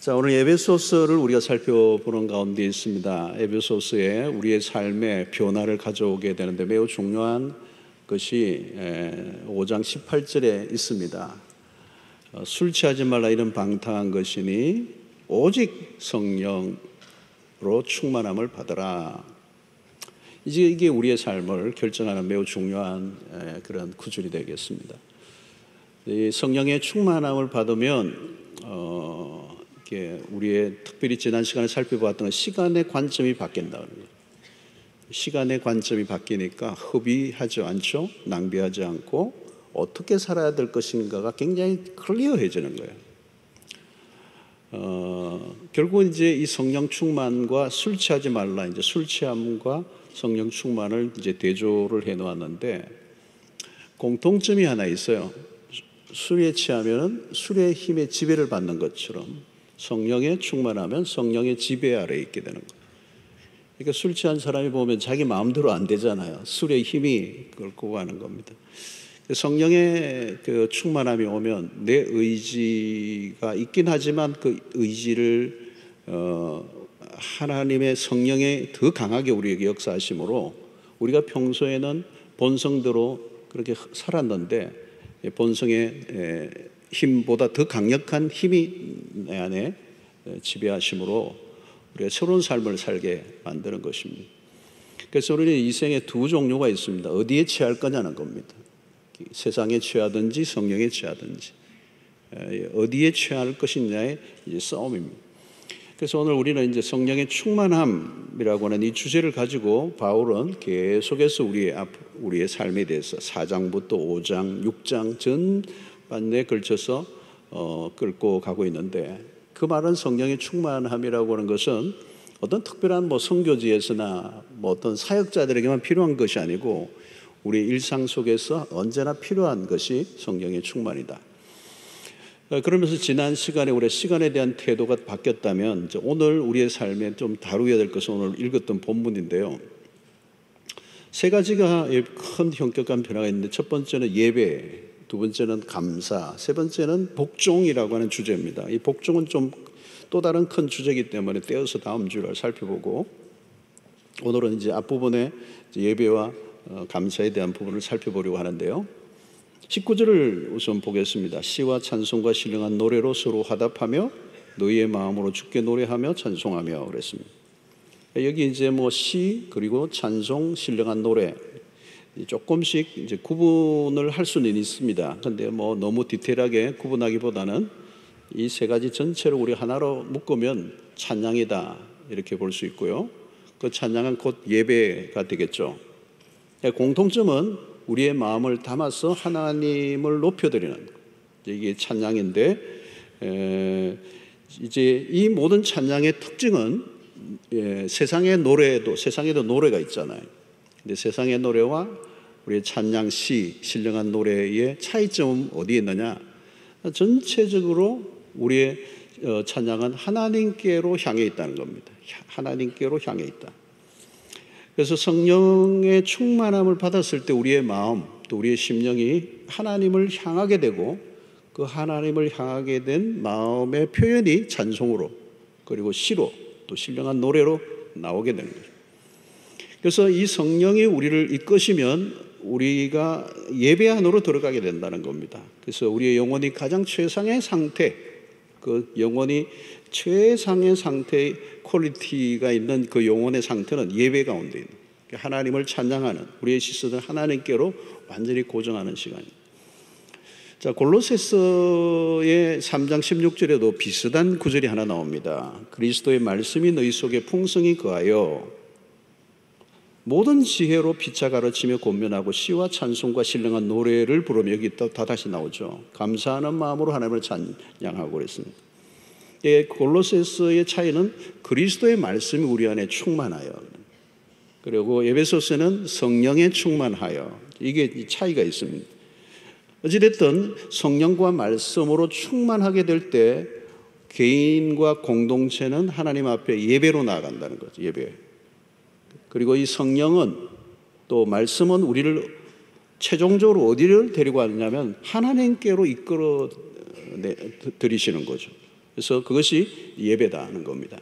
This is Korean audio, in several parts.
자, 오늘 에베소서를 우리가 살펴보는 가운데 있습니다. 에베소서에 우리의 삶에 변화를 가져오게 되는데 매우 중요한 것이 5장 18절에 있습니다. 술 취하지 말라 이런 방탕한 것이니 오직 성령으로 충만함을 받으라. 이게 우리의 삶을 결정하는 매우 중요한 그런 구절이 되겠습니다. 이 성령의 충만함을 받으면 우리의 특별히 지난 시간에 살펴보았던 시간의 관점이 바뀐다는 거예요. 시간의 관점이 바뀌니까 허비하지 않죠. 낭비하지 않고 어떻게 살아야 될 것인가가 굉장히 클리어해지는 거예요. 결국 이제 이 성령 충만과 술 취하지 말라, 이제 술 취함과 성령 충만을 이제 대조를 해 놓았는데 공통점이 하나 있어요. 술에 취하면 술의 힘에 지배를 받는 것처럼 성령에 충만하면 성령의 지배 아래에 있게 되는 거예요. 그러니까 술 취한 사람이 보면 자기 마음대로 안 되잖아요. 술의 힘이 끌고 가는 겁니다. 성령의 그 충만함이 오면 내 의지가 있긴 하지만 그 의지를 하나님의 성령에 더 강하게 우리에게 역사하심으로 우리가 평소에는 본성대로 그렇게 살았는데 본성의 힘보다 더 강력한 힘이 내 안에 지배하심으로 우리가 새로운 삶을 살게 만드는 것입니다. 그래서 우리는 이 생에 두 종류가 있습니다. 어디에 취할 거냐는 겁니다. 세상에 취하든지 성령에 취하든지 어디에 취할 것이냐의 이제 싸움입니다. 그래서 오늘 우리는 이제 성령의 충만함이라고 하는 이 주제를 가지고 바울은 계속해서 우리의 삶에 대해서 4장부터 5장, 6장 전반에 걸쳐서 끌고 가고 있는데 그 말은 성령의 충만함이라고 하는 것은 어떤 특별한 선교지에서나 어떤 사역자들에게만 필요한 것이 아니고 우리 일상 속에서 언제나 필요한 것이 성령의 충만이다. 그러면서 지난 시간에 우리의 시간에 대한 태도가 바뀌었다면 오늘 우리의 삶에 좀 다루어야 될 것은 오늘 읽었던 본문인데요. 세 가지가 큰 현격한 변화가 있는데 첫 번째는 예배, 두 번째는 감사, 세 번째는 복종이라고 하는 주제입니다. 이 복종은 좀 또 다른 큰 주제이기 때문에 떼어서 다음 주를 살펴보고 오늘은 이제 앞부분에 예배와 감사에 대한 부분을 살펴보려고 하는데요. 19절을 우선 보겠습니다. 시와 찬송과 신령한 노래로 서로 화답하며 너희의 마음으로 주께 노래하며 찬송하며 그랬습니다. 여기 이제 시 그리고 찬송, 신령한 노래 조금씩 이제 구분을 할 수는 있습니다. 그런데 너무 디테일하게 구분하기보다는 이 세 가지 전체를 우리 하나로 묶으면 찬양이다 이렇게 볼 수 있고요. 그 찬양은 곧 예배가 되겠죠. 공통점은 우리의 마음을 담아서 하나님을 높여드리는 이게 찬양인데 이제 이 모든 찬양의 특징은 세상에도 노래가 있잖아요. 근데 세상의 노래와 우리의 찬양 신령한 노래의 차이점은 어디에 있느냐? 전체적으로 우리의 찬양은 하나님께로 향해 있다는 겁니다. 하나님께로 향해 있다. 그래서 성령의 충만함을 받았을 때 우리의 마음 또 우리의 심령이 하나님을 향하게 되고 그 하나님을 향하게 된 마음의 표현이 찬송으로 그리고 시로 또 신령한 노래로 나오게 되는 거죠. 그래서 이 성령이 우리를 이끄시면 우리가 예배 안으로 들어가게 된다는 겁니다. 그래서 우리의 영혼이 가장 최상의 상태, 그 영혼이 최상의 상태의 퀄리티가 있는 그 영혼의 상태는 예배 가운데 있는 하나님을 찬양하는 우리의 시선을 하나님께로 완전히 고정하는 시간입니다. 자, 골로새서의 3장 16절에도 비슷한 구절이 하나 나옵니다. 그리스도의 말씀이 너희 속에 풍성히 거하여 모든 지혜로 피차 가르치며 권면하고 시와 찬송과 신령한 노래를 부르며 여기 또 다시 나오죠. 감사하는 마음으로 하나님을 찬양하고 그랬습니다. 골로새서의 차이는 그리스도의 말씀이 우리 안에 충만하여 그리고 에베소서는 성령에 충만하여 이게 차이가 있습니다. 어찌됐든 성령과 말씀으로 충만하게 될 때 개인과 공동체는 하나님 앞에 예배로 나아간다는 거죠. 예배. 그리고 이 성령은 또 말씀은 우리를 최종적으로 어디를 데리고 가느냐면 하나님께로 이끌어 드리시는 거죠. 그래서 그것이 예배다 하는 겁니다.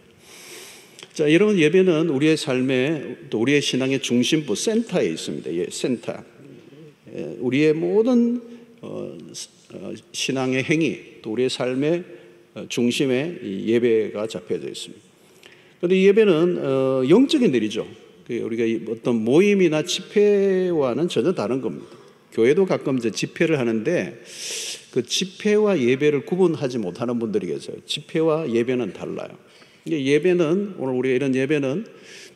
자, 여러분, 예배는 우리의 삶의 또 우리의 신앙의 중심부 센터에 있습니다. 예, 센터. 우리의 모든 신앙의 행위 또 우리의 삶의 중심에 이 예배가 잡혀져 있습니다. 그런데 이 예배는 영적인 일이죠. 우리가 어떤 모임이나 집회와는 전혀 다른 겁니다. 교회도 가끔 이제 집회를 하는데 그 집회와 예배를 구분하지 못하는 분들이 계세요. 집회와 예배는 달라요. 예배는, 오늘 우리가 이런 예배는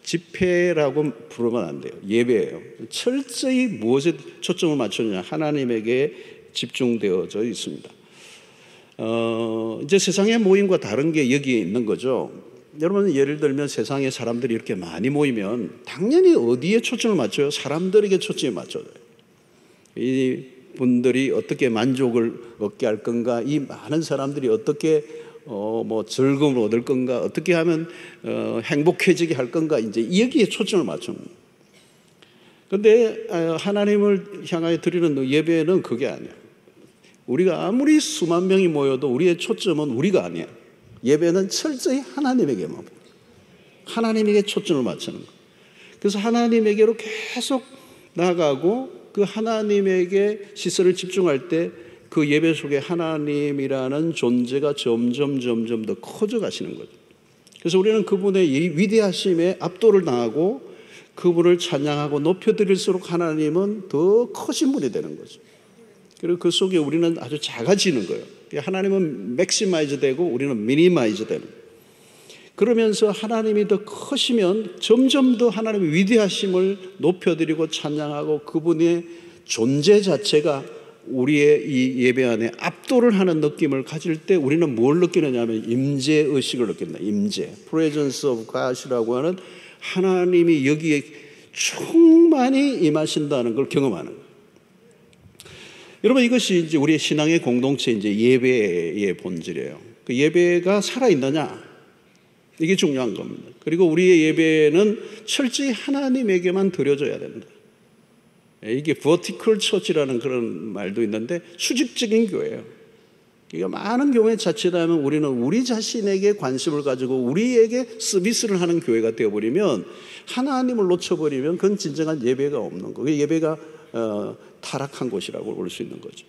집회라고 부르면 안 돼요. 예배예요. 철저히 무엇에 초점을 맞추느냐, 하나님에게 집중되어져 있습니다. 이제 세상의 모임과 다른 게 여기에 있는 거죠. 여러분, 예를 들면 세상에 사람들이 이렇게 많이 모이면 당연히 어디에 초점을 맞춰요? 사람들에게 초점을 맞춰요. 이 분들이 어떻게 만족을 얻게 할 건가, 이 많은 사람들이 어떻게 즐거움을 얻을 건가, 어떻게 하면 행복해지게 할 건가, 이제 여기에 초점을 맞춥니다. 그런데 하나님을 향하여 드리는 예배는 그게 아니에요. 우리가 아무리 수만 명이 모여도 우리의 초점은 우리가 아니에요. 예배는 철저히 하나님에게만, 하나님에게 초점을 맞추는 거예요. 그래서 하나님에게로 계속 나아가고 그 하나님에게 시선을 집중할 때 그 예배 속에 하나님이라는 존재가 점점 더 커져 가시는 거죠. 그래서 우리는 그분의 위대하심에 압도를 당하고 그분을 찬양하고 높여드릴수록 하나님은 더 커진 분이 되는 거죠. 그리고 그 속에 우리는 아주 작아지는 거예요. 하나님은 맥시마이즈 되고 우리는 미니마이즈 되는 거예요. 그러면서 하나님이 더 크시면 점점 더 하나님의 위대하심을 높여드리고 찬양하고 그분의 존재 자체가 우리의 이 예배 안에 압도를 하는 느낌을 가질 때 우리는 뭘 느끼느냐 하면 임재의식을 느낀다. 임재, Presence of God이라고 하는 하나님이 여기에 충만히 임하신다는 걸 경험하는 거예요. 여러분, 이것이 이제 우리의 신앙의 공동체, 이제 예배의 본질이에요. 그 예배가 살아있느냐, 이게 중요한 겁니다. 그리고 우리의 예배는 철저히 하나님에게만 드려져야 된다. 이게 버티컬 처치라는 그런 말도 있는데 수직적인 교회예요. 그러니까 많은 교회 자칫하면 우리는 우리 자신에게 관심을 가지고 우리에게 서비스를 하는 교회가 되어버리면, 하나님을 놓쳐버리면 그건 진정한 예배가 없는 거예요. 예배가 타락한 곳이라고 볼 수 있는 거죠.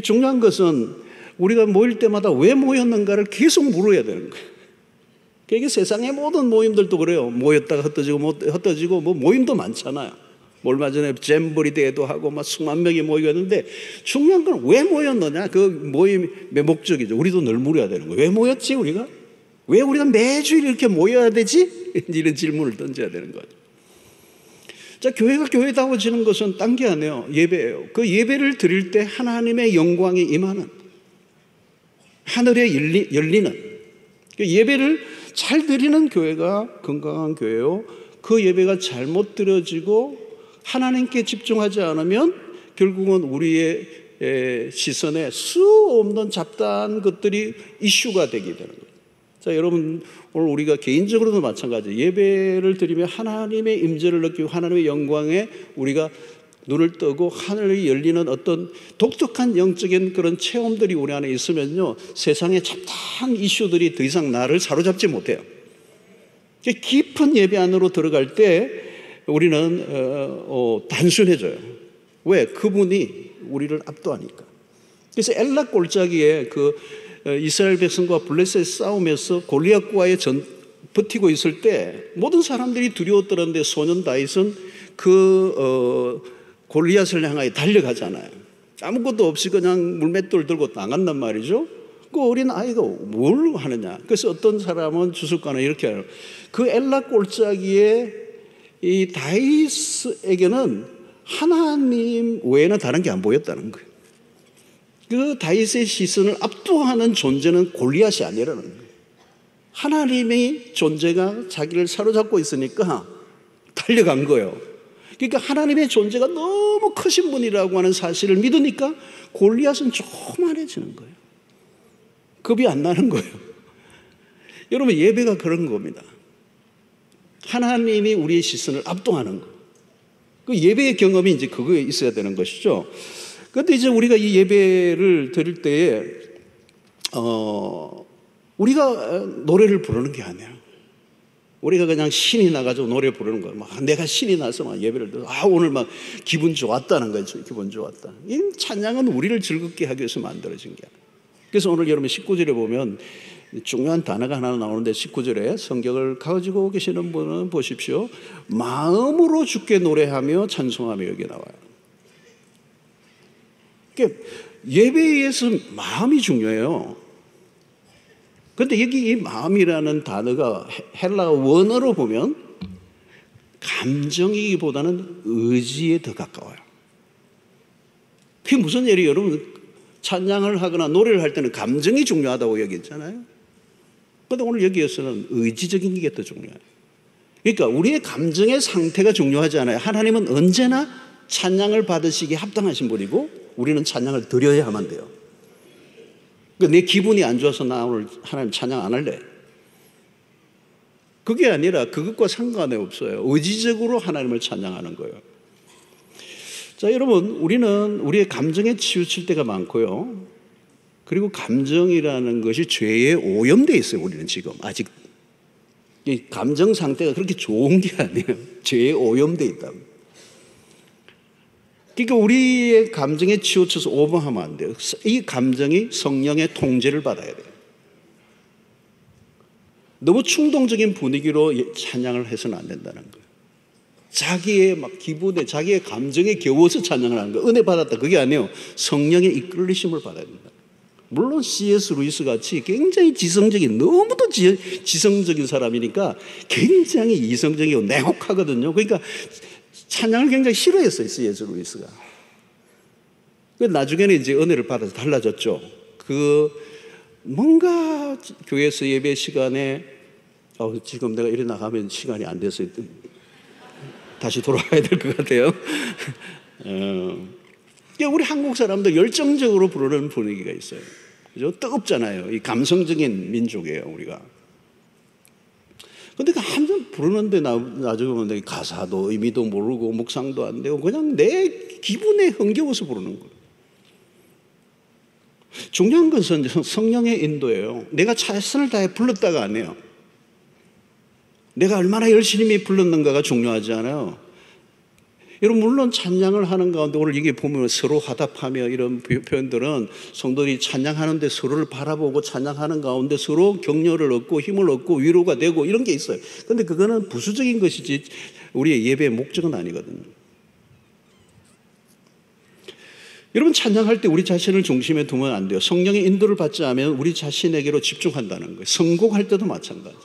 중요한 것은 우리가 모일 때마다 왜 모였는가를 계속 물어야 되는 거예요. 이게 세상의 모든 모임들도 그래요. 모였다가 흩어지고 모임도 많잖아요. 얼마 전에 잼버리 대회도 하고 막 수만 명이 모였는데 중요한 건 왜 모였느냐, 그 모임의 목적이죠. 우리도 늘 물어야 되는 거예요. 왜 모였지 우리가? 왜 우리가 매주일 이렇게 모여야 되지? 이런 질문을 던져야 되는 거죠. 자, 교회가 교회다워지는 것은 딴 게 아니에요. 예배예요. 그 예배를 드릴 때 하나님의 영광이 임하는, 하늘에 열리는 그 예배를 잘 드리는 교회가 건강한 교회요. 그 예배가 잘못 드려지고 하나님께 집중하지 않으면 결국은 우리의 시선에 수 없는 잡다한 것들이 이슈가 되게 되는 거예요. 자, 여러분, 오늘 우리가 개인적으로도 마찬가지예요. 예배를 드리며 하나님의 임재를 느끼고 하나님의 영광에 우리가 눈을 뜨고 하늘이 열리는 어떤 독특한 영적인 그런 체험들이 우리 안에 있으면요, 세상의 잡다한 이슈들이 더 이상 나를 사로잡지 못해요. 깊은 예배 안으로 들어갈 때 우리는 단순해져요. 왜? 그분이 우리를 압도하니까. 그래서 엘라 골짜기에 그 이스라엘 백성과 블레셋의 싸움에서 골리앗과의 버티고 있을 때 모든 사람들이 두려웠더런데 소년 다윗은 골리앗을 향하여 달려가잖아요. 아무것도 없이 그냥 물맷돌 들고 나간단 말이죠. 그 어린 아이가 뭘 하느냐. 그래서 어떤 사람은 주술가는 이렇게 해요. 그 엘라 골짜기에 이 다윗에게는 하나님 외에는 다른 게 안 보였다는 거예요. 그 다윗의 시선을 압도하는 존재는 골리앗이 아니라는 거예요. 하나님의 존재가 자기를 사로잡고 있으니까 달려간 거예요. 그러니까 하나님의 존재가 너무 크신 분이라고 하는 사실을 믿으니까 골리앗은 조그만해지는 거예요. 겁이 안 나는 거예요. 여러분, 예배가 그런 겁니다. 하나님이 우리의 시선을 압도하는 거. 그 예배의 경험이 이제 그거에 있어야 되는 것이죠. 그런데 이제 우리가 이 예배를 드릴 때에 우리가 노래를 부르는 게 아니야. 우리가 그냥 신이 나가지고 노래 부르는 거야. 막 내가 신이 나서 막 예배를 들어. 오늘 막 기분 좋았다는 거죠. 기분 좋았다. 이 찬양은 우리를 즐겁게 하기 위해서 만들어진 게. 그래서 오늘 여러분 19절에 보면 중요한 단어가 하나 나오는데 19절에 성경을 가지고 계시는 분은 보십시오. 마음으로 주께 노래하며 찬송하며 여기 나와요. 그러니까 예배에서 마음이 중요해요. 그런데 여기 이 마음이라는 단어가 헬라 원어로 보면 감정이기보다는 의지에 더 가까워요. 그게 무슨 일이에요? 여러분 찬양을 하거나 노래를 할 때는 감정이 중요하다고 얘기했잖아요. 그런데 오늘 여기에서는 의지적인 게 더 중요해요. 그러니까 우리의 감정의 상태가 중요하지 않아요. 하나님은 언제나 찬양을 받으시기에 합당하신 분이고 우리는 찬양을 드려야만 돼요. 내 기분이 안 좋아서 나 오늘 하나님 찬양 안 할래. 그게 아니라 그것과 상관이 없어요. 의지적으로 하나님을 찬양하는 거예요. 자, 여러분, 우리는 우리의 감정에 치우칠 때가 많고요. 그리고 감정이라는 것이 죄에 오염되어 있어요. 우리는 지금 아직 이 감정 상태가 그렇게 좋은 게 아니에요. 죄에 오염되어 있다고. 그러니까 우리의 감정에 치우쳐서 오버하면 안 돼요. 이 감정이 성령의 통제를 받아야 돼요. 너무 충동적인 분위기로 찬양을 해서는 안 된다는 거예요. 자기의 막 기분에, 자기의 감정에 겨워서 찬양을 하는 거예요. 은혜 받았다. 그게 아니에요. 성령의 이끌리심을 받아야 된다. 물론 C.S. 루이스 같이 굉장히 지성적인, 너무도 지성적인 사람이니까 굉장히 이성적이고 냉혹하거든요. 그러니까 찬양을 굉장히 싫어했어요, C.S. 루이스가. 나중에는 이제 은혜를 받아서 달라졌죠. 뭔가 교회에서 예배 시간에, 지금 내가 이리 나가면 시간이 안 돼서 다시 돌아와야 될 것 같아요. 우리 한국 사람들 열정적으로 부르는 분위기가 있어요. 그죠? 뜨겁잖아요. 이 감성적인 민족이에요, 우리가. 근데 한번 부르는데 나중에 보면 가사도 의미도 모르고 묵상도 안 되고 그냥 내 기분에 흥겨워서 부르는 거예요. 중요한 것은 성령의 인도예요. 내가 최선을 다해 불렀다가 아니에요. 내가 얼마나 열심히 불렀는가가 중요하지 않아요. 여러분 물론 찬양을 하는 가운데 오늘 이게 보면 서로 화답하며 이런 표현들은 성도들이 찬양하는데 서로를 바라보고 찬양하는 가운데 서로 격려를 얻고 힘을 얻고 위로가 되고 이런 게 있어요. 그런데 그거는 부수적인 것이지 우리의 예배의 목적은 아니거든요. 여러분 찬양할 때 우리 자신을 중심에 두면 안 돼요. 성령의 인도를 받지 않으면 우리 자신에게로 집중한다는 거예요. 선곡할 때도 마찬가지.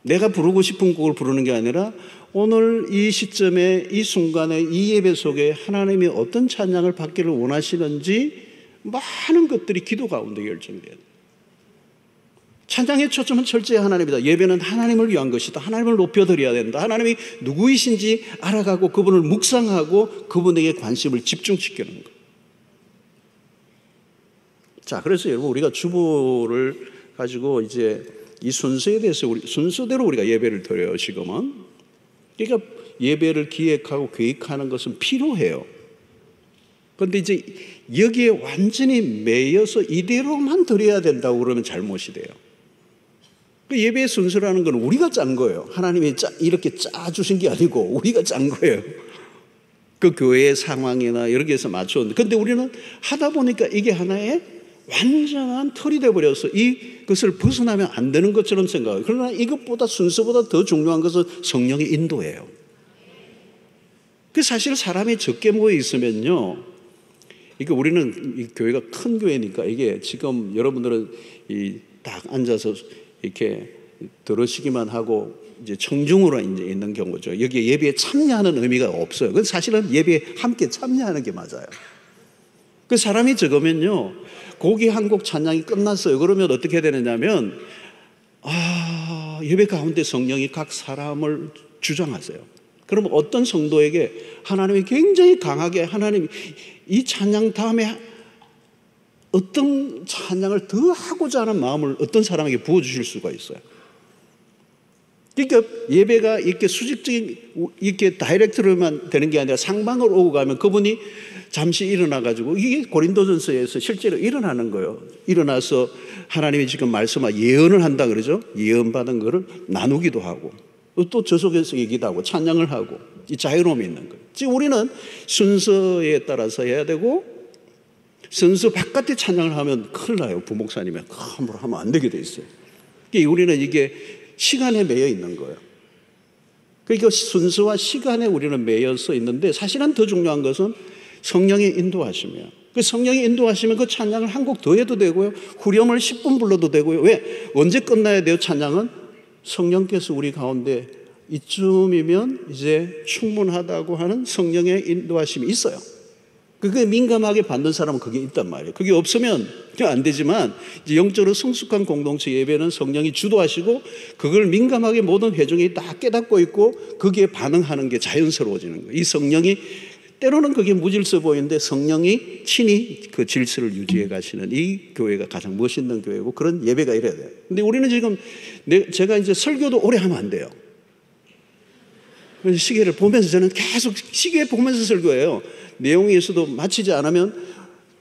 내가 부르고 싶은 곡을 부르는 게 아니라 오늘 이 시점에 이 순간에 이 예배 속에 하나님이 어떤 찬양을 받기를 원하시는지 많은 것들이 기도 가운데 결정돼야 돼요. 찬양의 초점은 철저히 하나님이다. 예배는 하나님을 위한 것이다. 하나님을 높여드려야 된다. 하나님이 누구이신지 알아가고 그분을 묵상하고 그분에게 관심을 집중시키는 거예요. 자, 그래서 여러분 우리가 주보를 가지고 이제 이 순서에 대해서 순서대로 우리가 예배를 드려요, 지금은. 그러니까 예배를 기획하고 계획하는 것은 필요해요. 그런데 이제 여기에 완전히 매여서 이대로만 드려야 된다고 그러면 잘못이 돼요. 그 예배의 순서라는 건 우리가 짠 거예요. 하나님이 이렇게 짜주신 게 아니고 우리가 짠 거예요. 그 교회의 상황이나 여러 개에서 맞췄는데, 근데 우리는 하다 보니까 이게 하나의 완전한 틀이 되어버려서 이것을 벗어나면 안 되는 것처럼 생각해요. 그러나 이것보다 순서보다 더 중요한 것은 성령의 인도예요. 그 사실 사람이 적게 모여 있으면요, 이게 우리는 이 교회가 큰 교회니까 이게 지금 여러분들은 딱 앉아서 이렇게 들으시기만 하고 이제 청중으로 이제 있는 경우죠. 여기에 예배에 참여하는 의미가 없어요. 그 사실은 예배에 함께 참여하는 게 맞아요. 그 사람이 적으면요, 곡이 한 곡 찬양이 끝났어요. 그러면 어떻게 해야 되느냐면, 예배 가운데 성령이 각 사람을 주장하세요. 그러면 어떤 성도에게 하나님이 굉장히 강하게 하나님 이 찬양 다음에 어떤 찬양을 더 하고자 하는 마음을 어떤 사람에게 부어주실 수가 있어요. 그러니까 예배가 이렇게 수직적인 이렇게 다이렉트로만 되는 게 아니라 상방으로 오고 가면 그분이 잠시 일어나가지고 이게 고린도전서에서 실제로 일어나는 거예요. 일어나서 하나님이 지금 말씀하 예언을 한다 그러죠. 예언받은 거를 나누기도 하고 또 저 속에서 얘기도 하고 찬양을 하고 이 자유로움이 있는 거예요. 지금 우리는 순서에 따라서 해야 되고 순서 바깥에 찬양을 하면 큰일 나요. 부목사님이 함부로 하면 안 되게 돼 있어요. 그러니까 우리는 이게 시간에 매여 있는 거예요. 그러니까 순서와 시간에 우리는 매여서 있는데 사실은 더 중요한 것은 성령의 인도하심이에요. 그 성령의 인도하시면 그 찬양을 한 곡 더 해도 되고요. 후렴을 10분 불러도 되고요. 왜? 언제 끝나야 돼요? 찬양은 성령께서 우리 가운데 이쯤이면 이제 충분하다고 하는 성령의 인도하심이 있어요. 그게 민감하게 받는 사람은 그게 있단 말이에요. 그게 없으면 안 되지만 이제 영적으로 성숙한 공동체 예배는 성령이 주도하시고 그걸 민감하게 모든 회중이 다 깨닫고 있고 거기에 반응하는 게 자연스러워지는 거예요. 이 성령이 때로는 그게 무질서 보이는데 성령이 친히 그 질서를 유지해 가시는 이 교회가 가장 멋있는 교회고 그런 예배가 이래야 돼요. 근데 우리는 지금 제가 이제 설교도 오래 하면 안 돼요. 그래서 시계를 보면서 저는 계속 시계 보면서 설교해요. 내용이 있어도 마치지 않으면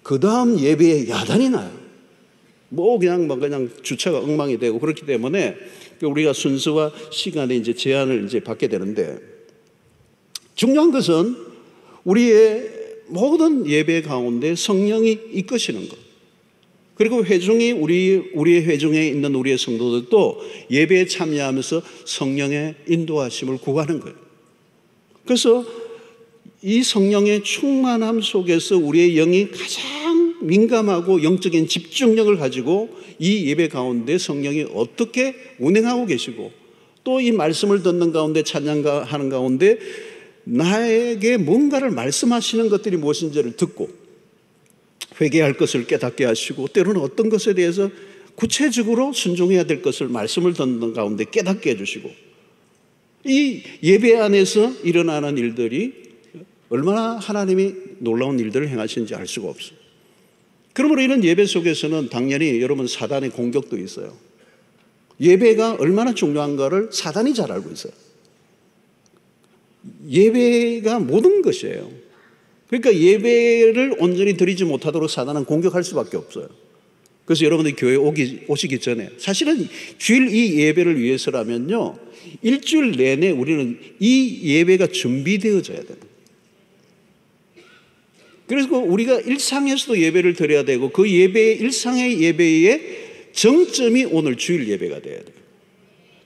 그 다음 예배에 야단이 나요. 뭐 그냥 주차가 엉망이 되고 그렇기 때문에 우리가 순서와 시간에 이제 제한을 이제 받게 되는데 중요한 것은 우리의 모든 예배 가운데 성령이 이끄시는 것. 그리고 회중이 우리의 회중에 있는 우리의 성도들도 예배에 참여하면서 성령의 인도하심을 구하는 거예요. 그래서 이 성령의 충만함 속에서 우리의 영이 가장 민감하고 영적인 집중력을 가지고 이 예배 가운데 성령이 어떻게 운행하고 계시고 또 이 말씀을 듣는 가운데 찬양하는 가운데 나에게 뭔가를 말씀하시는 것들이 무엇인지를 듣고 회개할 것을 깨닫게 하시고 때로는 어떤 것에 대해서 구체적으로 순종해야 될 것을 말씀을 듣는 가운데 깨닫게 해주시고 이 예배 안에서 일어나는 일들이 얼마나 하나님이 놀라운 일들을 행하시는지 알 수가 없어요. 그러므로 이런 예배 속에서는 당연히 여러분 사단의 공격도 있어요. 예배가 얼마나 중요한가를 사단이 잘 알고 있어요. 예배가 모든 것이에요. 그러니까 예배를 온전히 드리지 못하도록 사단은 공격할 수밖에 없어요. 그래서 여러분들이 교회에 오시기 전에 사실은 주일 이 예배를 위해서라면요 일주일 내내 우리는 이 예배가 준비되어져야 됩니다. 그래서 우리가 일상에서도 예배를 드려야 되고 그 예배의 일상의 예배의 정점이 오늘 주일 예배가 돼야 돼요.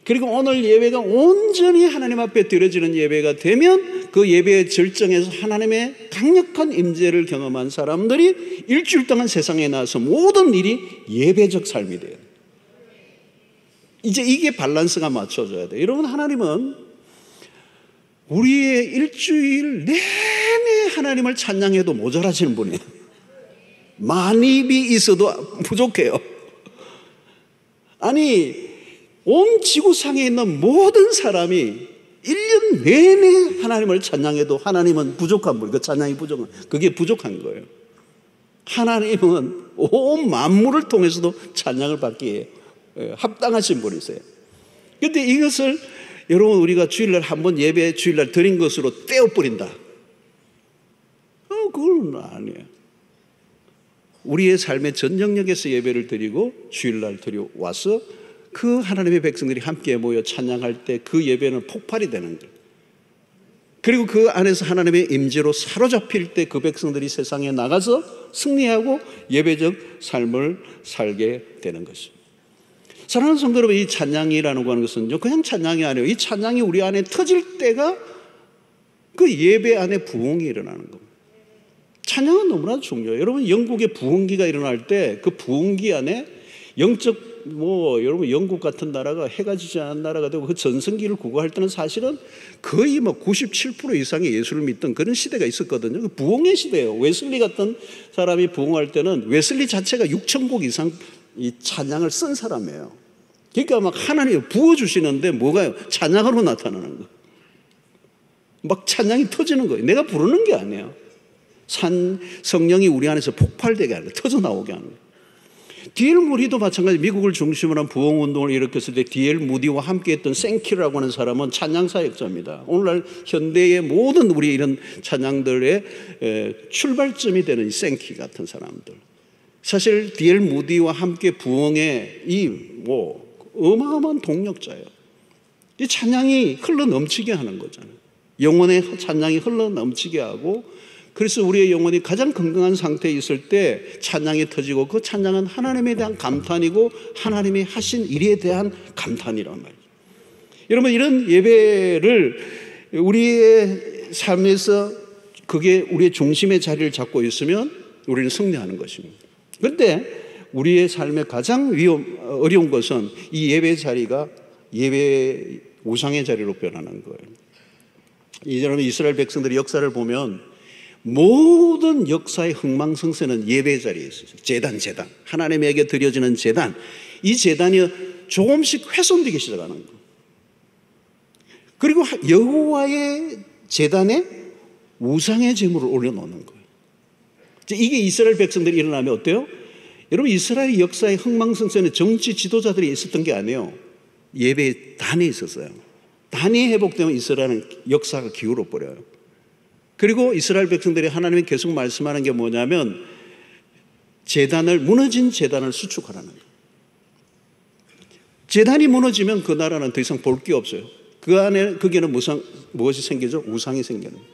그리고 오늘 예배가 온전히 하나님 앞에 드려지는 예배가 되면 그 예배의 절정에서 하나님의 강력한 임재를 경험한 사람들이 일주일 동안 세상에 나와서 모든 일이 예배적 삶이 돼요. 이제 이게 밸런스가 맞춰져야 돼요. 여러분 하나님은 우리의 일주일 내내 하나님을 찬양해도 모자라시는 분이에요. 만입이 있어도 부족해요. 아니 온 지구상에 있는 모든 사람이 1년 내내 하나님을 찬양해도 하나님은 부족한 분, 그 찬양이 부족한, 그게 부족한 거예요. 하나님은 온 만물을 통해서도 찬양을 받기에 합당하신 분이세요. 그런데 이것을 여러분 우리가 주일날 한번 예배 주일날 드린 것으로 떼어버린다. 그건 아니에요. 우리의 삶의 전 영역에서 예배를 드리고 주일날 드려와서 그 하나님의 백성들이 함께 모여 찬양할 때 그 예배는 폭발이 되는 거예요. 그리고 그 안에서 하나님의 임재로 사로잡힐 때 그 백성들이 세상에 나가서 승리하고 예배적 삶을 살게 되는 것입니다. 사랑하는 성도 여러분, 이 찬양이라는 거 하는 것은요 그냥 찬양이 아니에요. 이 찬양이 우리 안에 터질 때가 그 예배 안에 부흥이 일어나는 겁니다. 찬양은 너무나 중요해요. 여러분 영국의 부흥기가 일어날 때 그 부흥기 안에 영적 여러분 영국 같은 나라가 해가 지지 않은 나라가 되고 그 전성기를 구가할 때는 사실은 거의 97% 이상의 예수를 믿던 그런 시대가 있었거든요. 그 부흥의 시대예요. 웨슬리 같은 사람이 부흥할 때는 웨슬리 자체가 6,000곡 이상 이 찬양을 쓴 사람이에요. 그러니까 막 하나님이 부어주시는데 뭐가요? 찬양으로 나타나는 거. 막 찬양이 터지는 거예요. 내가 부르는 게 아니에요. 성령이 우리 안에서 폭발되게 하는 거예요. 터져 나오게 하는 거예요. D.L. 무디도 마찬가지. 미국을 중심으로 한 부흥운동을 일으켰을 때 D.L. 무디와 함께했던 생키라고 하는 사람은 찬양 사역자입니다. 오늘날 현대의 모든 우리 이런 찬양들의 출발점이 되는 생키 같은 사람들. 사실 D.L. 무디와 함께 부흥의 어마어마한 동력자예요. 이 찬양이 흘러 넘치게 하는 거잖아요. 영혼의 찬양이 흘러 넘치게 하고, 그래서 우리의 영혼이 가장 건강한 상태에 있을 때 찬양이 터지고, 그 찬양은 하나님에 대한 감탄이고 하나님이 하신 일에 대한 감탄이란 말이에요. 여러분, 이런 예배를 우리의 삶에서 그게 우리의 중심의 자리를 잡고 있으면 우리는 승리하는 것입니다. 그런데 우리의 삶의 가장 어려운 것은 이 예배 자리가 예배 우상의 자리로 변하는 거예요. 여러분, 이스라엘 백성들의 역사를 보면 모든 역사의 흥망성쇠는 예배 자리에 있어요. 제단, 하나님에게 드려지는 제단, 이 제단이 조금씩 훼손되기 시작하는 거예요. 그리고 여호와의 제단에 우상의 제물을 올려놓는 거예요. 이게 이스라엘 백성들이 일어나면 어때요? 여러분, 이스라엘 역사의 흥망성쇠는 정치 지도자들이 있었던 게 아니에요. 예배 단이 있었어요. 단이 회복되면 이스라엘은 역사가 기울어 버려요. 그리고 이스라엘 백성들이 하나님이 계속 말씀하는 게 뭐냐면 무너진 제단을 수축하라는 거예요. 제단이 무너지면 그 나라는 더 이상 볼 게 없어요. 거기에는 무엇이 생기죠? 우상이 생기는 거예요.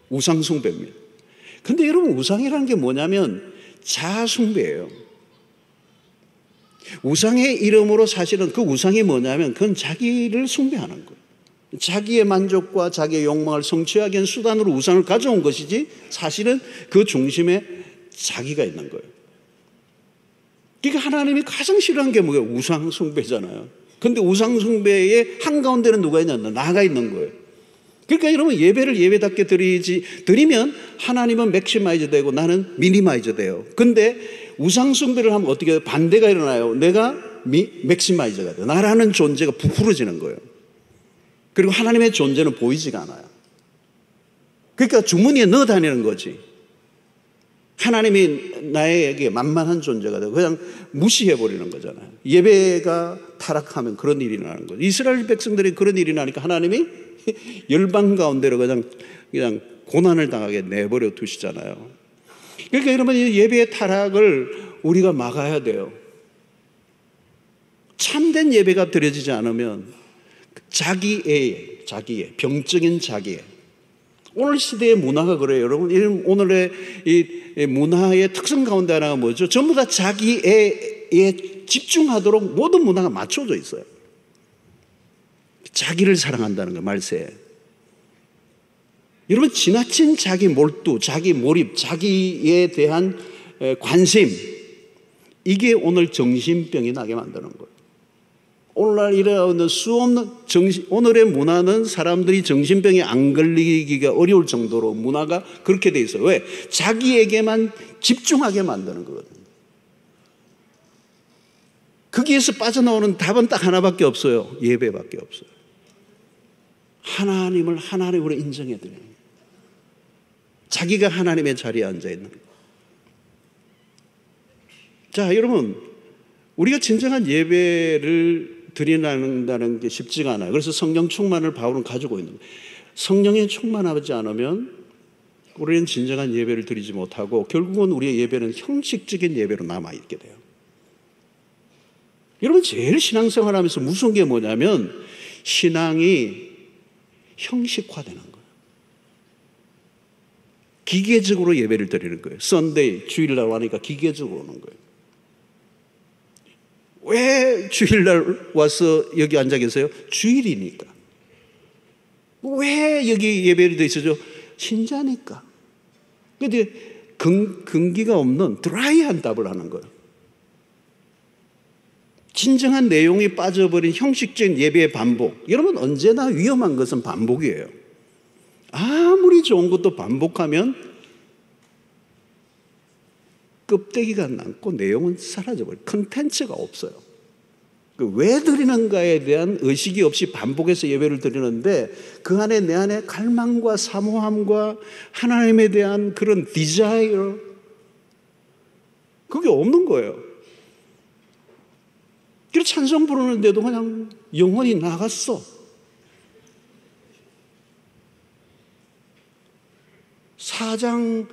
우상 숭배입니다. 근데 여러분, 우상이라는 게 뭐냐면 자아 숭배예요. 우상의 이름으로 사실은 그 우상이 뭐냐면 그건 자기를 숭배하는 거예요. 자기의 만족과 자기의 욕망을 성취하기 위한 수단으로 우상을 가져온 것이지, 사실은 그 중심에 자기가 있는 거예요. 그러니까 하나님이 가장 싫어하는 게 뭐예요? 우상 숭배잖아요. 근데 우상 숭배의 한가운데는 누가 있냐? 나가 있는 거예요. 그러니까 여러분, 예배를 예배답게 드리면 하나님은 맥시마이저 되고 나는 미니마이저 돼요. 근데 우상 숭배를 하면 어떻게 해요? 반대가 일어나요. 내가 맥시마이저가 돼요. 나라는 존재가 부풀어지는 거예요. 그리고 하나님의 존재는 보이지가 않아요. 그러니까 주머니에 넣어 다니는 거지. 하나님이 나에게 만만한 존재가 되고 그냥 무시해버리는 거잖아요. 예배가 타락하면 그런 일이 나는 거죠. 이스라엘 백성들이 그런 일이 나니까 하나님이 열방 가운데로 그냥 고난을 당하게 내버려 두시잖아요. 그러니까 여러분, 이 예배의 타락을 우리가 막아야 돼요. 참된 예배가 드려지지 않으면 자기애, 병적인 자기애. 오늘 시대의 문화가 그래요. 여러분, 오늘의 이 문화의 특성 가운데 하나가 뭐죠? 전부 다 자기애에 집중하도록 모든 문화가 맞춰져 있어요. 자기를 사랑한다는 거, 말세. 여러분, 지나친 자기 몰두, 자기 몰입, 자기에 대한 관심, 이게 오늘 정신병이 나게 만드는 거예요. 오늘날 일어나는 수없는 오늘의 문화는 사람들이 정신병에 안 걸리기가 어려울 정도로 문화가 그렇게 돼 있어요. 왜? 자기에게만 집중하게 만드는 거거든요. 거기에서 빠져나오는 답은 딱 하나밖에 없어요. 예배밖에 없어요. 하나님을 하나님으로 인정해 드리는 거예요. 자기가 하나님의 자리에 앉아 있는 거예요. 자, 여러분, 우리가 진정한 예배를 드린다는 게 쉽지가 않아요. 그래서 성령 충만을 바울은 가지고 있는 거예요. 성령에 충만하지 않으면 우리는 진정한 예배를 드리지 못하고 결국은 우리의 예배는 형식적인 예배로 남아있게 돼요. 여러분, 제일 신앙생활하면서 무서운 게 뭐냐면 신앙이 형식화되는 거예요. 기계적으로 예배를 드리는 거예요. 썬데이, 주일날 와니까 기계적으로 오는 거예요. 왜 주일날 와서 여기 앉아 계세요? 주일이니까. 왜 여기 예배를 드리죠? 신자니까. 근데 근기가 없는 드라이한 답을 하는 거예요. 진정한 내용이 빠져버린 형식적인 예배의 반복. 여러분, 언제나 위험한 것은 반복이에요. 아무리 좋은 것도 반복하면 껍데기가 남고 내용은 사라져버려요. 컨텐츠가 없어요. 왜 드리는가에 대한 의식이 없이 반복해서 예배를 드리는데 그 안에 내 안에 갈망과 사모함과 하나님에 대한 그런 디자이어, 그게 없는 거예요. 그래서 찬송 부르는데도 그냥 영혼이 나갔어. 4장,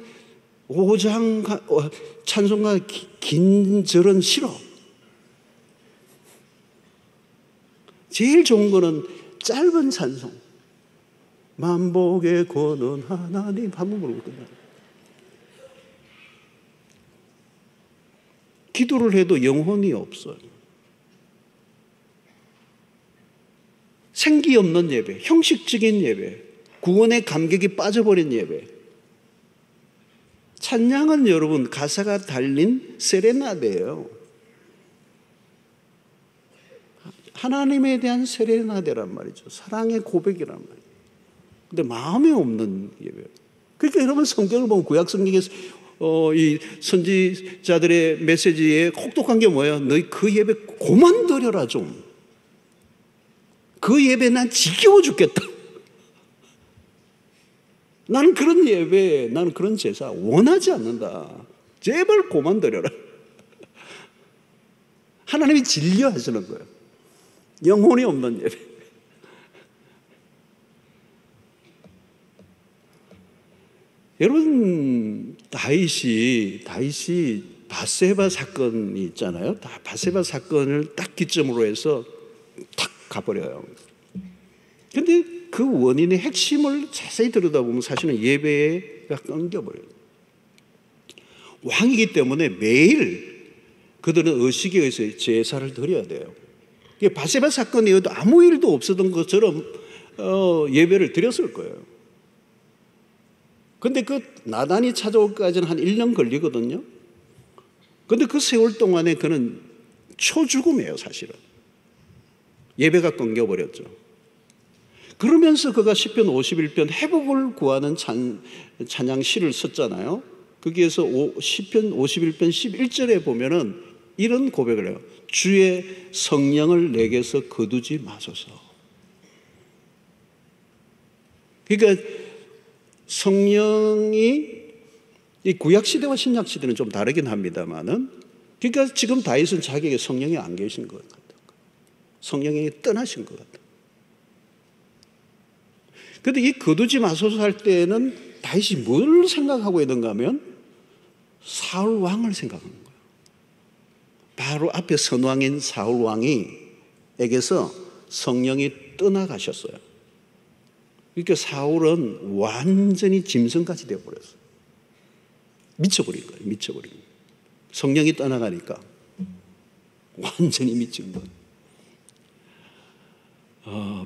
5장 찬송가 긴 절은 싫어. 제일 좋은 거는 짧은 찬송. 만복의 권은 하나님 한번 부르고 끝나. 기도를 해도 영혼이 없어요. 생기 없는 예배, 형식적인 예배, 구원의 감격이 빠져버린 예배. 찬양은 여러분 가사가 달린 세레나데예요. 하나님에 대한 세레나데란 말이죠. 사랑의 고백이란 말이에요. 근데 마음이 없는 예배. 그러니까 여러분 성경을 보면 구약 성경에서 이 선지자들의 메시지에 혹독한 게 뭐예요? 너희 그 예배 그만 드려라 좀. 그 예배 난 지겨워 죽겠다. 나는 그런 예배, 나는 그런 제사 원하지 않는다. 제발 그만 드려라. 하나님이 질려 하시는 거예요. 영혼이 없는 예배. 여러분, 다윗이 바세바 사건이 있잖아요. 바세바 사건을 딱 기점으로 해서 탁 가버려요. 근데 그 원인의 핵심을 자세히 들여다보면 사실은 예배가 끊겨버려요. 왕이기 때문에 매일 그들은 의식에 의해서 제사를 드려야 돼요. 바세바 사건이어도 아무 일도 없었던 것처럼 예배를 드렸을 거예요. 근데 그 나단이 찾아올까지는 한 1년 걸리거든요. 근데 그 세월 동안에 그는 초죽음이에요, 사실은. 예배가 끊겨버렸죠. 그러면서 그가 시편 51편 회복을 구하는 찬양 시를 썼잖아요. 거기에서 시편 51편 11절에 보면은 이런 고백을 해요. 주의 성령을 내게서 거두지 마소서. 그러니까 성령이 이 구약 시대와 신약 시대는 좀 다르긴 합니다만은, 그러니까 지금 다윗은 자기에게 성령이 안 계신 것 같아요. 성령이 떠나신 것 같아요. 그런데 이 거두지 마소서 할 때는 다윗이 뭘 생각하고 있는가 하면 사울 왕을 생각하는 거예요. 바로 앞에 선왕인 사울 왕이에게서 성령이 떠나가셨어요. 그러니까 사울은 완전히 짐승같이 되어버렸어요. 미쳐버린 거예요. 미쳐버린 거예요. 성령이 떠나가니까 완전히 미친 거예요.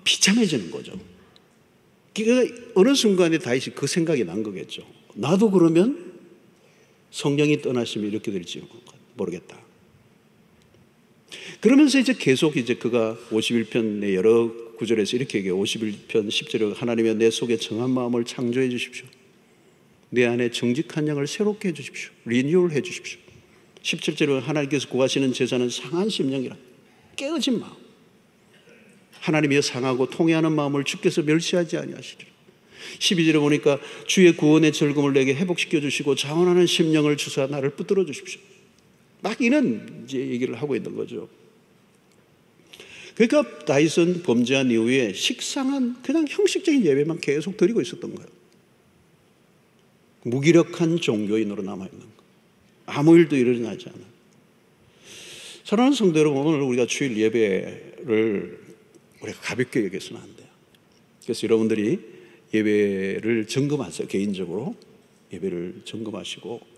비참해지는 거죠. 그러니까 어느 순간에 다윗이 그 생각이 난 거겠죠. 나도 그러면 성령이 떠나시면 이렇게 될지 모르겠다. 그러면서 이제 계속 그가 51편의 여러 구절에서 이렇게 얘기해요. 51편 10절에 하나님이여 내 속에 정한 마음을 창조해 주십시오. 내 안에 정직한 영을 새롭게 해 주십시오. 리뉴얼 해 주십시오. 17절에 하나님께서 구하시는 제사는 상한 심령이라. 깨어진 마음. 하나님이여 상하고 통회하는 마음을 주께서 멸시하지 아니하시리라. 12절에 보니까 주의 구원의 즐거움을 내게 회복시켜 주시고 자원하는 심령을 주사 나를 붙들어 주십시오. 막 이런 이제 얘기를 하고 있는 거죠. 그러니까 다윗은 범죄한 이후에 식상한 그냥 형식적인 예배만 계속 드리고 있었던 거예요. 무기력한 종교인으로 남아있는 거예요. 아무 일도 일어나지 않아요. 사랑하는 성도 여러분, 오늘 우리가 주일 예배를 우리가 가볍게 여겨서는 안 돼요. 그래서 여러분들이 예배를 점검하세요. 개인적으로 예배를 점검하시고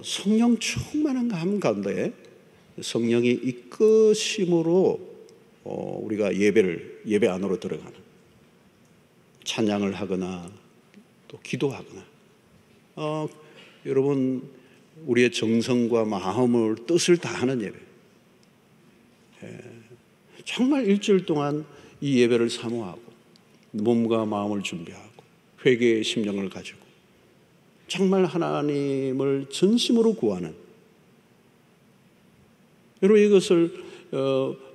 성령 충만한 감 가운데 성령이 이끄심으로 우리가 예배 안으로 들어가는, 찬양을 하거나 또 기도하거나 여러분 우리의 정성과 마음을 뜻을 다하는 예배, 정말 일주일 동안 이 예배를 사모하고 몸과 마음을 준비하고 회개의 심령을 가지고 정말 하나님을 전심으로 구하는, 여러분 이것을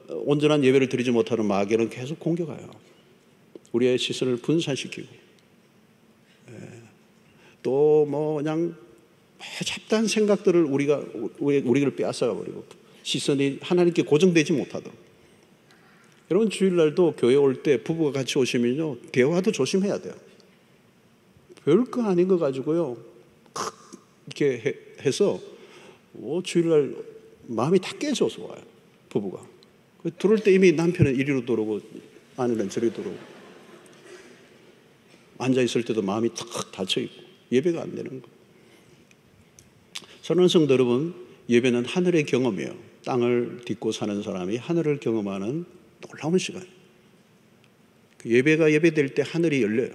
온전한 예배를 드리지 못하는 마귀는 계속 공격해요. 우리의 시선을 분산시키고 또 뭐 그냥 잡다한 생각들을 우리를 빼앗아가 버리고 시선이 하나님께 고정되지 못하도록. 여러분 주일날도 교회 올 때 부부가 같이 오시면요, 대화도 조심해야 돼요. 별거 아닌 거 가지고요 이렇게 해서 주일날 마음이 다 깨져서 와요. 부부가 들어올 때 이미 남편은 이리로 들어오고 아내는 저리로 들어오고, 앉아있을 때도 마음이 탁 닫혀있고 예배가 안 되는 거. 사랑하는 성도 여러분, 예배는 하늘의 경험이에요. 땅을 딛고 사는 사람이 하늘을 경험하는 놀라운 시간이에요. 예배가 예배될 때 하늘이 열려요.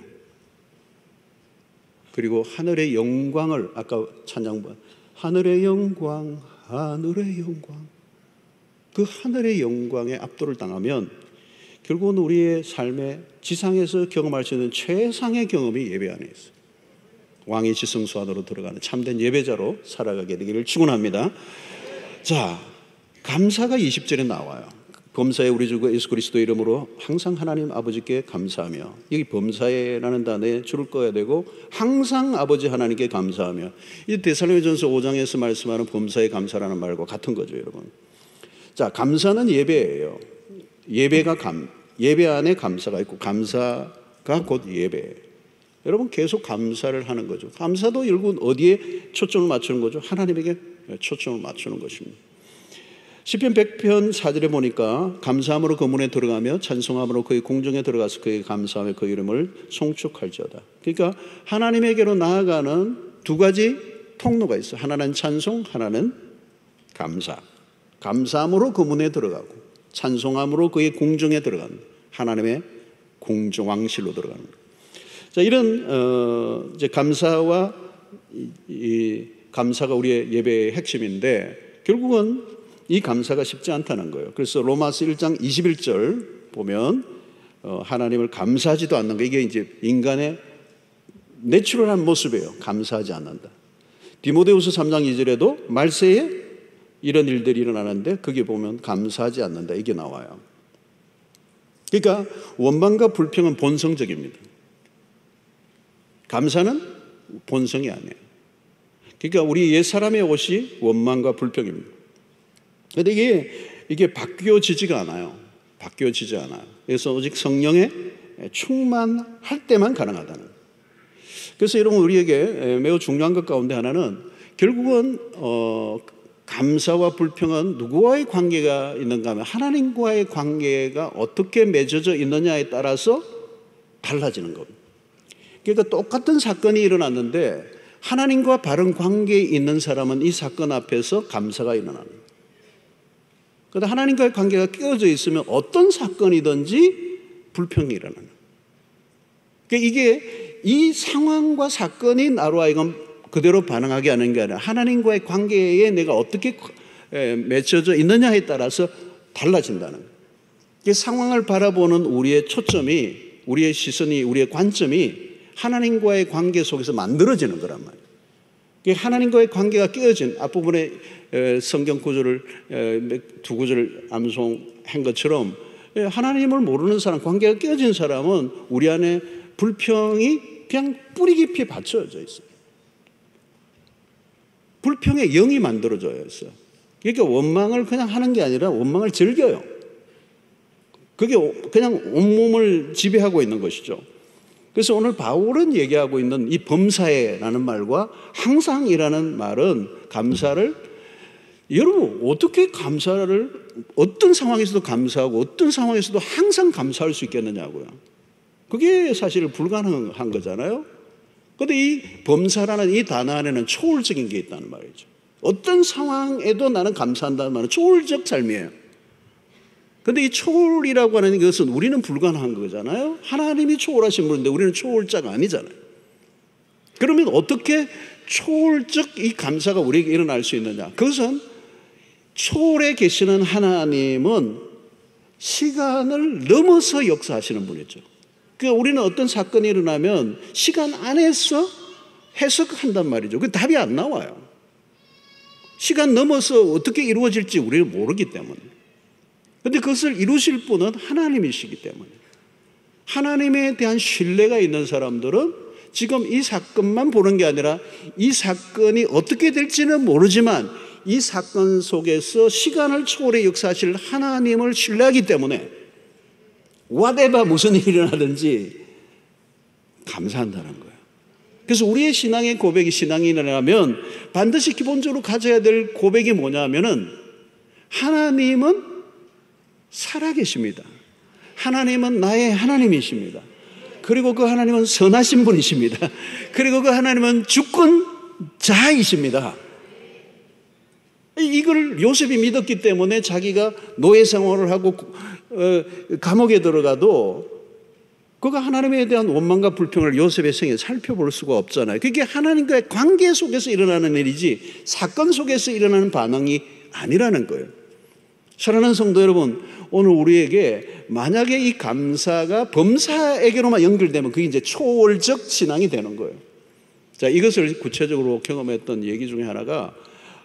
그리고 하늘의 영광을, 아까 찬양반 하늘의 영광, 하늘의 영광, 그 하늘의 영광에 압도를 당하면 결국은 우리의 삶에 지상에서 경험할 수 있는 최상의 경험이 예배 안에 있어요. 왕의 지성소 안으로 들어가는 참된 예배자로 살아가게 되기를 축원합니다. 자, 감사가 20절에 나와요. 범사에 우리 주 예수 그리스도 이름으로 항상 하나님 아버지께 감사하며, 여기 범사에라는 단어에 줄을 꺼야 되고 항상 아버지 하나님께 감사하며, 이 데살로니가전서 5장에서 말씀하는 범사에 감사라는 말과 같은 거죠, 여러분. 자, 감사는 예배예요. 예배 안에 감사가 있고 감사가 곧 예배예요. 여러분 계속 감사를 하는 거죠. 감사도 결국은 어디에 초점을 맞추는 거죠? 하나님에게 초점을 맞추는 것입니다. 시편 100편 4절에 보니까 감사함으로 그 문에 들어가며 찬송함으로 그의 공중에 들어가서 그의 감사하며 그 이름을 송축할지어다. 그러니까 하나님에게로 나아가는 두 가지 통로가 있어요. 하나는 찬송, 하나는 감사. 감사함으로 그 문에 들어가고 찬송함으로 그의 공중에 들어가는, 하나님의 공중 왕실로 들어가는 거예요. 자, 이런 이제 감사와 이 감사가 우리의 예배의 핵심인데, 결국은 이 감사가 쉽지 않다는 거예요. 그래서 로마서 1장 21절 보면 하나님을 감사하지도 않는 거, 이게 이제 인간의 내추럴한 모습이에요. 감사하지 않는다. 디모데후서 3장 2절에도 말세에 이런 일들이 일어나는데 거기 보면 감사하지 않는다, 이게 나와요. 그러니까 원망과 불평은 본성적입니다. 감사는 본성이 아니에요. 그러니까 우리 옛사람의 옷이 원망과 불평입니다. 그런데 이게 바뀌어지지가 않아요. 바뀌어지지 않아요. 그래서 오직 성령의 충만할 때만 가능하다는 거예요. 그래서 여러분, 우리에게 매우 중요한 것 가운데 하나는 결국은 감사와 불평은 누구와의 관계가 있는가 하면 하나님과의 관계가 어떻게 맺어져 있느냐에 따라서 달라지는 겁니다. 그러니까 똑같은 사건이 일어났는데 하나님과 바른 관계에 있는 사람은 이 사건 앞에서 감사가 일어나는 거예요. 그런데 하나님과의 관계가 깨어져 있으면 어떤 사건이든지 불평이 일어나는 거예요. 그러니까 이게 이 상황과 사건이 나로 하여금 그대로 반응하게 하는 게 아니라 하나님과의 관계에 내가 어떻게 맺혀져 있느냐에 따라서 달라진다는 거예요. 이 상황을 바라보는 우리의 초점이, 우리의 시선이, 우리의 관점이 하나님과의 관계 속에서 만들어지는 거란 말이에요. 하나님과의 관계가 깨어진, 앞부분에 성경 구절을 두 구절을 암송한 것처럼 하나님을 모르는 사람, 관계가 깨어진 사람은 우리 안에 불평이 그냥 뿌리 깊이 받쳐져 있어요. 불평의 영이 만들어져 있어요. 그러니까 원망을 그냥 하는 게 아니라 원망을 즐겨요. 그게 그냥 온몸을 지배하고 있는 것이죠. 그래서 오늘 바울은 얘기하고 있는 이 범사에라는 말과 항상이라는 말은 감사를, 여러분 어떻게 감사를 어떤 상황에서도 감사하고 어떤 상황에서도 항상 감사할 수 있겠느냐고요. 그게 사실 불가능한 거잖아요. 그런데 이 범사라는 이 단어 안에는 초월적인 게 있다는 말이죠. 어떤 상황에도 나는 감사한다는 말은 초월적 삶이에요. 그런데 이 초월이라고 하는 것은 우리는 불가능한 거잖아요. 하나님이 초월하신 분인데 우리는 초월자가 아니잖아요. 그러면 어떻게 초월적 이 감사가 우리에게 일어날 수 있느냐? 그것은 초월에 계시는 하나님은 시간을 넘어서 역사하시는 분이죠. 그러니까 우리는 어떤 사건이 일어나면 시간 안에서 해석한단 말이죠. 그 답이 안 나와요. 시간 넘어서 어떻게 이루어질지 우리는 모르기 때문에. 그런데 그것을 이루실 분은 하나님이시기 때문에. 하나님에 대한 신뢰가 있는 사람들은 지금 이 사건만 보는 게 아니라 이 사건이 어떻게 될지는 모르지만 이 사건 속에서 시간을 초월해 역사하실 하나님을 신뢰하기 때문에 whatever 무슨 일이 일어나든지 감사한다는 거예요. 그래서 우리의 신앙의 고백이 신앙이라면 반드시 기본적으로 가져야 될 고백이 뭐냐면은 하나님은 살아계십니다. 하나님은 나의 하나님이십니다. 그리고 그 하나님은 선하신 분이십니다. 그리고 그 하나님은 주권자이십니다. 이걸 요셉이 믿었기 때문에 자기가 노예 생활을 하고 감옥에 들어가도 그가 하나님에 대한 원망과 불평을 요셉의 생에 살펴볼 수가 없잖아요. 그게 하나님과의 관계 속에서 일어나는 일이지 사건 속에서 일어나는 반응이 아니라는 거예요. 사랑하는 성도 여러분, 오늘 우리에게 만약에 이 감사가 범사에게로만 연결되면 그게 이제 초월적 신앙이 되는 거예요. 자, 이것을 구체적으로 경험했던 얘기 중에 하나가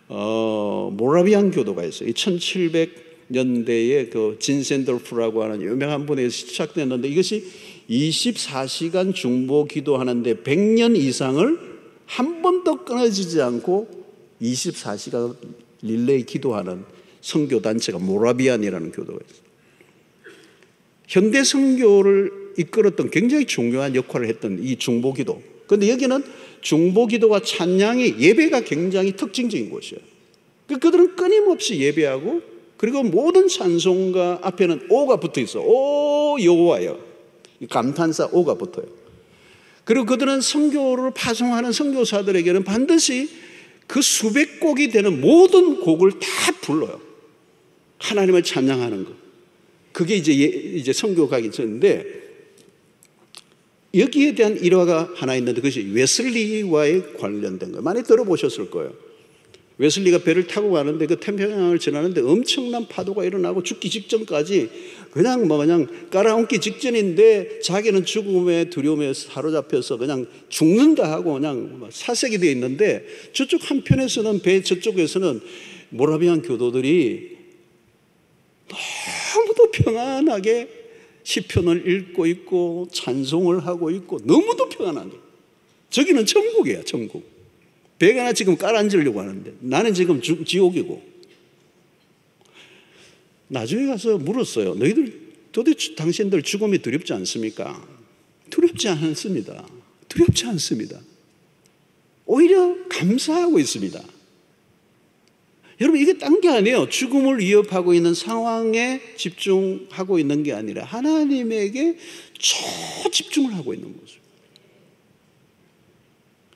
모라비안 교도가 있어요. 1700년대에 그 진센돌프라고 하는 유명한 분에서 시작됐는데 이것이 24시간 중보 기도하는데 100년 이상을 한 번도 끊어지지 않고 24시간 릴레이 기도하는 선교단체가 모라비안이라는 교도가 있어요. 현대 선교를 이끌었던 굉장히 중요한 역할을 했던 이 중보기도. 그런데 여기는 중보기도와 찬양이 예배가 굉장히 특징적인 곳이에요. 그들은 끊임없이 예배하고 그리고 모든 찬송가 앞에는 오가 붙어 있어. 오 여호와여. 감탄사 오가 붙어요. 그리고 그들은 선교를 파송하는 선교사들에게는 반드시 그 수백 곡이 되는 모든 곡을 다 불러요. 하나님을 찬양하는 것. 그게 이제 선교 가기 전인데 여기에 대한 일화가 하나 있는데 그것이 웨슬리와의 관련된 거예요. 많이 들어보셨을 거예요. 웨슬리가 배를 타고 가는데 그 태평양을 지나는데 엄청난 파도가 일어나고 죽기 직전까지 그냥 깔아앉기 직전인데 자기는 죽음의 두려움에 사로잡혀서 그냥 죽는다 하고 그냥 사색이 되어 있는데 저쪽 한편에서는 배 저쪽에서는 모라비안 교도들이 너무도 평안하게 시편을 읽고 있고 찬송을 하고 있고 너무도 평안한 거예요. 저기는 천국이에요. 천국. 배가 나 지금 깔아앉으려고 하는데 나는 지금 지옥이고. 나중에 가서 물었어요. 너희들 도대체 당신들 죽음이 두렵지 않습니까? 두렵지 않습니다. 두렵지 않습니다. 오히려 감사하고 있습니다. 여러분 이게 딴 게 아니에요. 죽음을 위협하고 있는 상황에 집중하고 있는 게 아니라 하나님에게 초집중을 하고 있는 모습.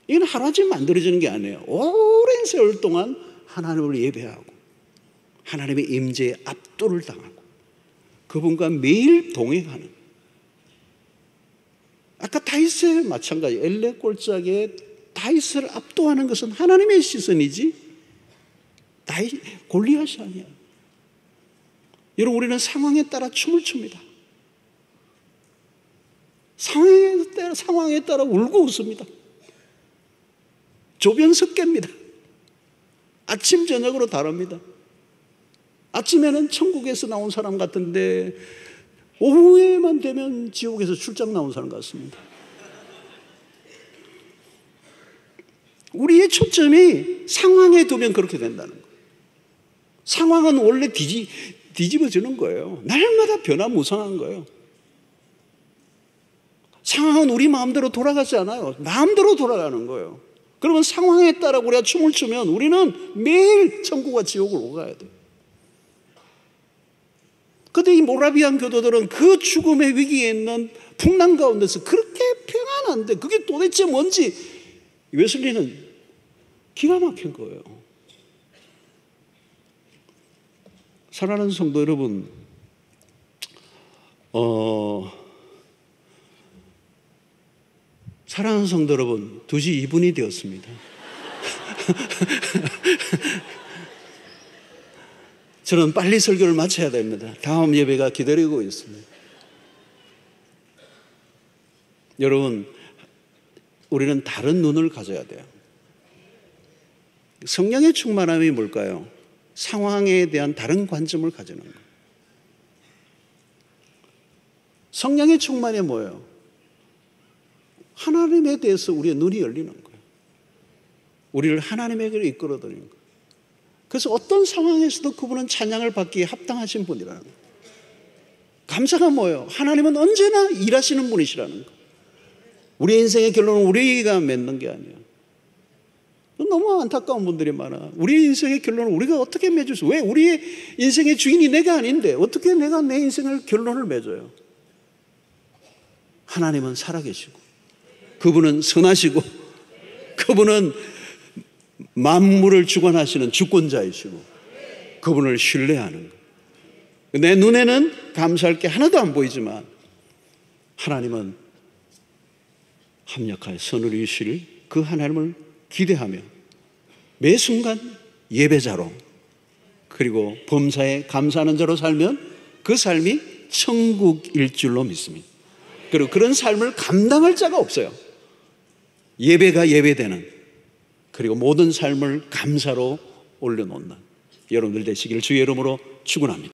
이건 하루아침에 만들어지는 게 아니에요. 오랜 세월 동안 하나님을 예배하고 하나님의 임재에 압도를 당하고 그분과 매일 동행하는. 아까 다윗의 마찬가지. 엘레 골짜기에 다윗을 압도하는 것은 하나님의 시선이지 골리앗이 아니야. 여러분 우리는 상황에 따라 춤을 춥니다. 상황에 따라 울고 웃습니다. 조변석계입니다. 아침 저녁으로 다릅니다. 아침에는 천국에서 나온 사람 같은데 오후에만 되면 지옥에서 출장 나온 사람 같습니다. 우리의 초점이 상황에 두면 그렇게 된다는 거예요. 상황은 원래 뒤집어지는 거예요. 날마다 변화무쌍한 거예요. 상황은 우리 마음대로 돌아가지 않아요. 마음대로 돌아가는 거예요. 그러면 상황에 따라 우리가 춤을 추면 우리는 매일 천국과 지옥을 오가야 돼요. 그런데 이 모라비안 교도들은 그 죽음의 위기에 있는 풍랑 가운데서 그렇게 평안한데 그게 도대체 뭔지 웨슬리는 기가 막힌 거예요. 사랑하는 성도 여러분, 사랑하는 성도 여러분, 2시 2분이 되었습니다. 저는 빨리 설교를 마쳐야 됩니다. 다음 예배가 기다리고 있습니다. 여러분, 우리는 다른 눈을 가져야 돼요. 성령의 충만함이 뭘까요? 상황에 대한 다른 관점을 가지는 거예요. 성령의 충만이 뭐예요? 하나님에 대해서 우리의 눈이 열리는 거예요. 우리를 하나님에게로 이끌어드리는 거예요. 그래서 어떤 상황에서도 그분은 찬양을 받기에 합당하신 분이라는 거예요. 감사가 뭐예요? 하나님은 언제나 일하시는 분이시라는 거. 우리 인생의 결론은 우리가 맺는 게 아니에요. 너무 안타까운 분들이 많아. 우리 인생의 결론은 우리가 어떻게 맺을 수? 왜 우리의 인생의 주인이 내가 아닌데 어떻게 내가 내 인생을 결론을 맺어요? 하나님은 살아계시고 그분은 선하시고 그분은 만물을 주관하시는 주권자이시고 그분을 신뢰하는 거예요. 내 눈에는 감사할 게 하나도 안 보이지만 하나님은 합력하여 선을 이루실 그 하나님을 기대하며 매 순간 예배자로 그리고 범사에 감사하는 자로 살면 그 삶이 천국일 줄로 믿습니다. 그리고 그런 삶을 감당할 자가 없어요. 예배가 예배되는, 그리고 모든 삶을 감사로 올려놓는 여러분들 되시기를 주의 이름으로 축원합니다.